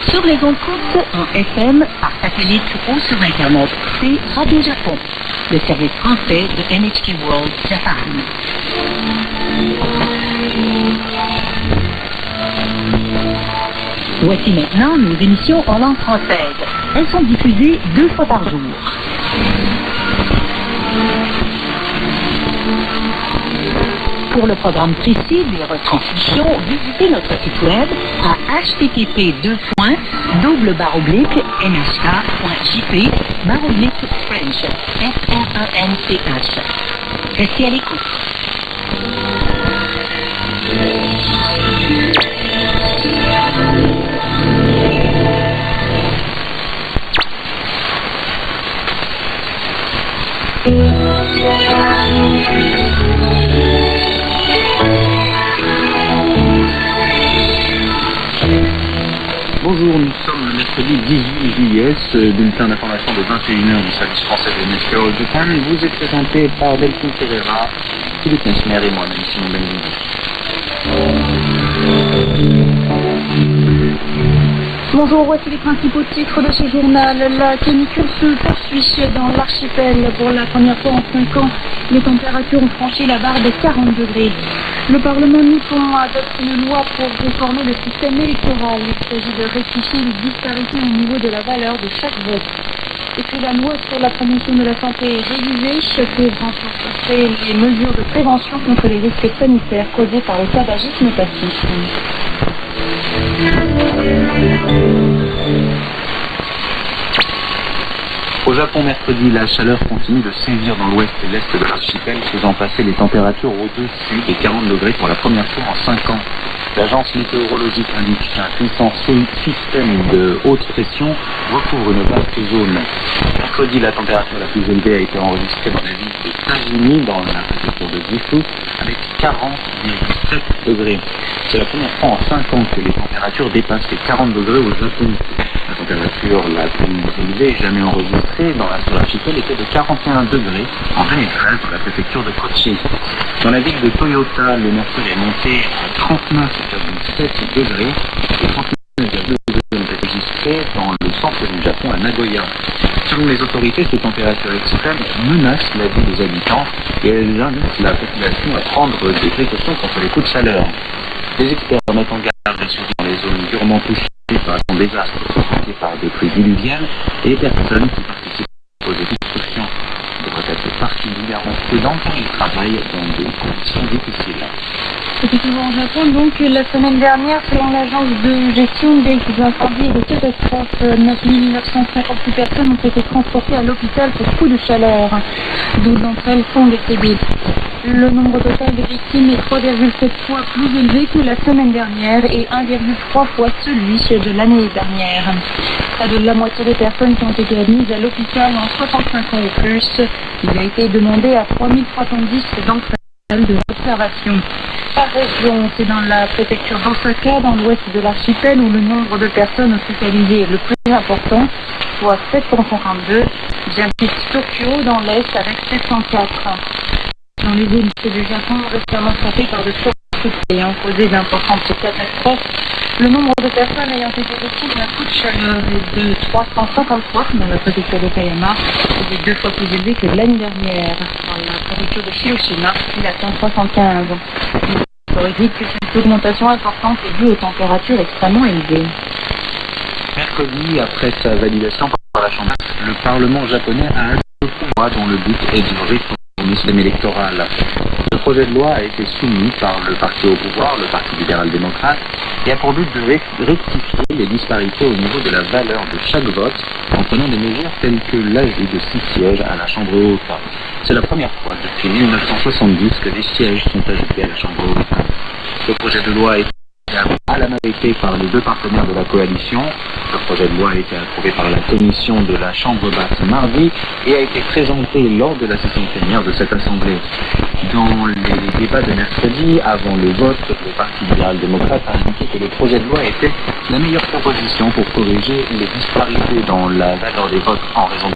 Sur les ondes courtes, en FM, par satellite ou sur Internet, c'est Radio Japon, le service français de NHK World Japan. Voici maintenant nos émissions en langue française. Elles sont diffusées 2 fois par jour. Pour le programme précis des retransmissions, visitez notre site web à http://nhk.jp/French. F-R-E-N-C-H. Restez à l'écoute. Bonjour, nous sommes le mercredi 18 juillet, ce bulletin d'information de 21h du service français de NHK World Japan vous est présenté par Delphine Ferreira, Philippe Nesmer et moi-même, Simon Benguigui. Bonjour, voici les principaux titres de ce journal. La canicule se poursuit dans l'archipel. Pour la première fois en 5 ans, les températures ont franchi la barre des 40 degrés. Le Parlement nippon adopte une loi pour réformer le système électoral. Il s'agit de rectifier les disparités au niveau de la valeur de chaque vote. Et puis la loi sur la promotion de la santé est révisée pour renforcer les mesures de prévention contre les risques sanitaires causés par le tabagisme passif. Au Japon, mercredi, la chaleur continue de sévir dans l'ouest et l'est de l'archipel, faisant passer les températures au-dessus des 40 degrés pour la première fois en 5 ans. L'agence météorologique indique qu'un puissant système de haute pression recouvre une vaste zone. Mercredi, la température la plus élevée a été enregistrée dans la ville de Tajimi, dans la préfecture de Gifu, avec 40,7 degrés. C'est la première fois en 5 ans que les températures dépassent les 40 degrés au Japon. La température la plus élevée jamais enregistrée sur l'archipel était de 41 degrés en 2013 dans la préfecture de Kochi. Dans la ville de Toyota, le mercure est monté à 39,7 degrés et 39,2 degrés ont été enregistrés dans le centre du Japon à Nagoya. Selon les autorités, ces températures extrêmes menacent la vie des habitants et elles invitent la population à prendre des précautions contre les coups de chaleur. Les experts mettent en garde bien sûr dans les zones durement touchées par un désastre provoqué par des pluies diluviales et les personnes qui participent aux excursions devraient être particulièrement prudentes car ils travaillent dans des conditions difficiles. C'était toujours au Japon, donc la semaine dernière, selon l'agence de gestion des incendies et des catastrophes, 9958 personnes ont été transportées à l'hôpital pour coup de chaleur. 12 d'entre elles sont décédées. Le nombre total de victimes est 3,7 fois plus élevé que la semaine dernière et 1,3 fois celui de l'année dernière. Près de la moitié des personnes qui ont été admises à l'hôpital en 65 ans et plus. Il a été demandé à 3310 d'entre elles de l'observation. Par région, c'est dans la préfecture d'Osaka, dans l'ouest de l'archipel, où le nombre de personnes hospitalisées est le plus important, soit 752, bien plus Tokyo dans l'est avec 704. Dans les îles du Japon, récemment frappées par de fortes ayant causé d'importantes catastrophes, le nombre de personnes ayant été victimes d'un coup de chaleur est de 353 dans la préfecture de Kayama, et est 2 fois plus élevé que l'année dernière. Dans la préfecture de Hiroshima, il atteint 315. Il aurait dit que cette augmentation importante est due aux températures extrêmement élevées. Mercredi, après sa validation par la Chambre, le Parlement japonais a adopté une loi dont le but est de réformer le système électoral. Ce projet de loi a été soumis par le parti au pouvoir, le Parti libéral-démocrate, et a pour but de rectifier les disparités au niveau de la valeur de chaque vote en prenant des mesures telles que l'ajout de 6 sièges à la Chambre haute. C'est la première fois depuis 1970 que des sièges sont ajoutés à la Chambre haute. Ce projet de loi a été à la majorité par les 2 partenaires de la coalition. Le projet de loi a été approuvé par la commission de la Chambre basse mardi et a été présenté lors de la session plénière de cette assemblée. Dans les débats de mercredi, avant le vote, le Parti libéral-démocrate a indiqué que le projet de loi était la meilleure proposition pour corriger les disparités dans la valeur des votes en raison